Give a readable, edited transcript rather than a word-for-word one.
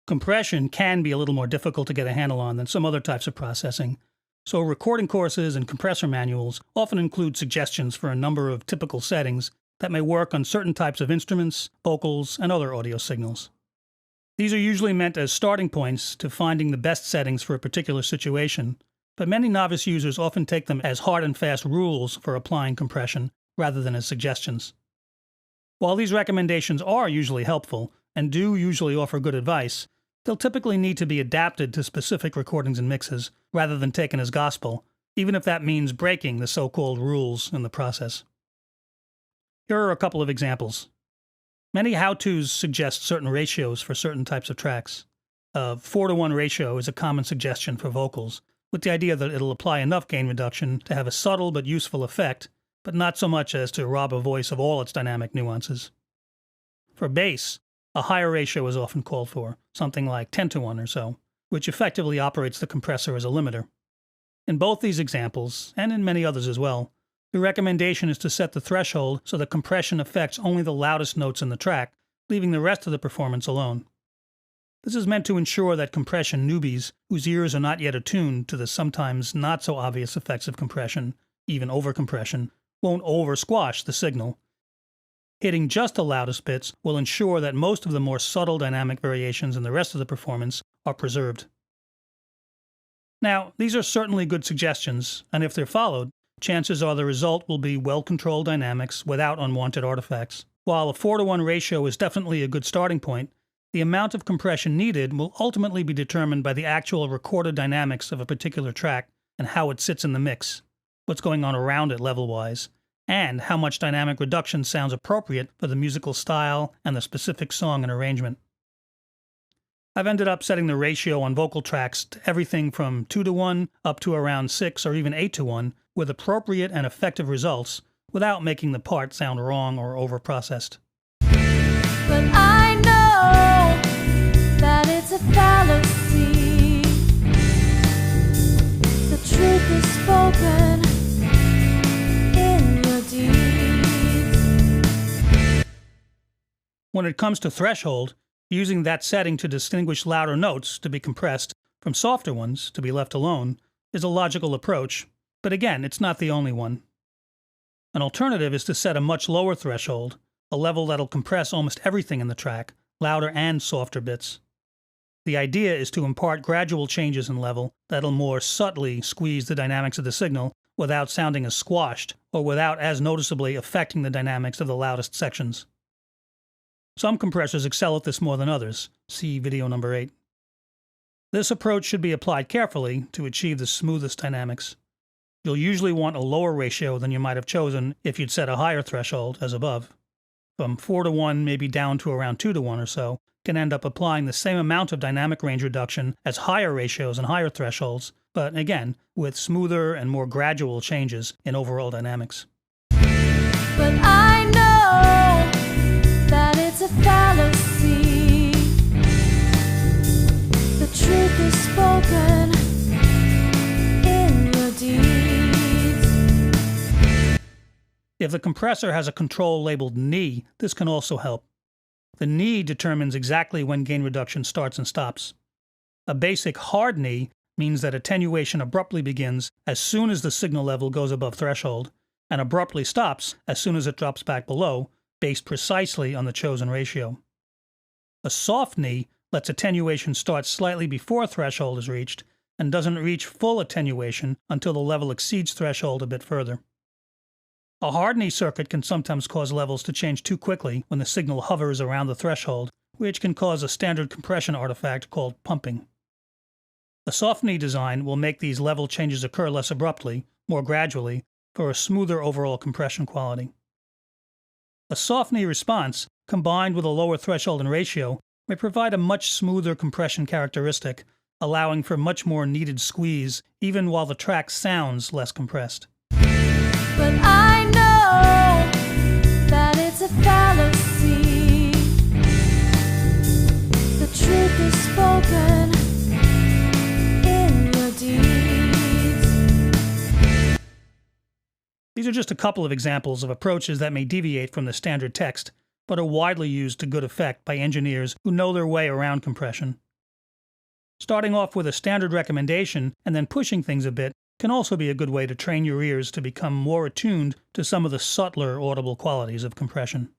Compression can be a little more difficult to get a handle on than some other types of processing, so recording courses and compressor manuals often include suggestions for a number of typical settings that may work on certain types of instruments, vocals, and other audio signals. These are usually meant as starting points to finding the best settings for a particular situation, but many novice users often take them as hard and fast rules for applying compression rather than as suggestions. While these recommendations are usually helpful and do usually offer good advice, they'll typically need to be adapted to specific recordings and mixes rather than taken as gospel, even if that means breaking the so-called rules in the process. Here are a couple of examples. Many how-tos suggest certain ratios for certain types of tracks. A 4:1 ratio is a common suggestion for vocals, with the idea that it'll apply enough gain reduction to have a subtle but useful effect, but not so much as to rob a voice of all its dynamic nuances. For bass, a higher ratio is often called for, something like 10:1 or so, which effectively operates the compressor as a limiter. In both these examples, and in many others as well, the recommendation is to set the threshold so that compression affects only the loudest notes in the track, leaving the rest of the performance alone. This is meant to ensure that compression newbies, whose ears are not yet attuned to the sometimes not so obvious effects of compression, even overcompression, won't over-squash the signal. Hitting just the loudest bits will ensure that most of the more subtle dynamic variations in the rest of the performance are preserved. Now, these are certainly good suggestions, and if they're followed, chances are the result will be well-controlled dynamics without unwanted artifacts. While a 4:1 ratio is definitely a good starting point, the amount of compression needed will ultimately be determined by the actual recorded dynamics of a particular track and how it sits in the mix, what's going on around it level-wise, and how much dynamic reduction sounds appropriate for the musical style and the specific song and arrangement. I've ended up setting the ratio on vocal tracks to everything from 2:1 up to around 6 or even 8:1 with appropriate and effective results without making the part sound wrong or over-processed. But I know that it's a fallacy. The truth is spoken in your deeds. When it comes to threshold, using that setting to distinguish louder notes to be compressed from softer ones to be left alone is a logical approach, but again, it's not the only one. An alternative is to set a much lower threshold, a level that'll compress almost everything in the track, louder and softer bits. The idea is to impart gradual changes in level that'll more subtly squeeze the dynamics of the signal without sounding as squashed or without as noticeably affecting the dynamics of the loudest sections. Some compressors excel at this more than others. See video number 8. This approach should be applied carefully to achieve the smoothest dynamics. You'll usually want a lower ratio than you might have chosen if you'd set a higher threshold, as above. From 4:1 maybe down to around 2:1 or so, can end up applying the same amount of dynamic range reduction as higher ratios and higher thresholds, but again, with smoother and more gradual changes in overall dynamics. But I know that it's a fallacy. The truth is spoken in your deeds. If the compressor has a control labeled knee, this can also help. The knee determines exactly when gain reduction starts and stops. A basic hard knee means that attenuation abruptly begins as soon as the signal level goes above threshold, and abruptly stops as soon as it drops back below, based precisely on the chosen ratio. A soft knee lets attenuation start slightly before threshold is reached, and doesn't reach full attenuation until the level exceeds threshold a bit further. A hard knee circuit can sometimes cause levels to change too quickly when the signal hovers around the threshold, which can cause a standard compression artifact called pumping. A soft knee design will make these level changes occur less abruptly, more gradually, for a smoother overall compression quality. A soft knee response, combined with a lower threshold and ratio, may provide a much smoother compression characteristic, allowing for much more needed squeeze even while the track sounds less compressed. But I know that it's a fallacy. The truth is spoken in your deeds. These are just a couple of examples of approaches that may deviate from the standard text, but are widely used to good effect by engineers who know their way around compression. Starting off with a standard recommendation and then pushing things a bit can also be a good way to train your ears to become more attuned to some of the subtler audible qualities of compression.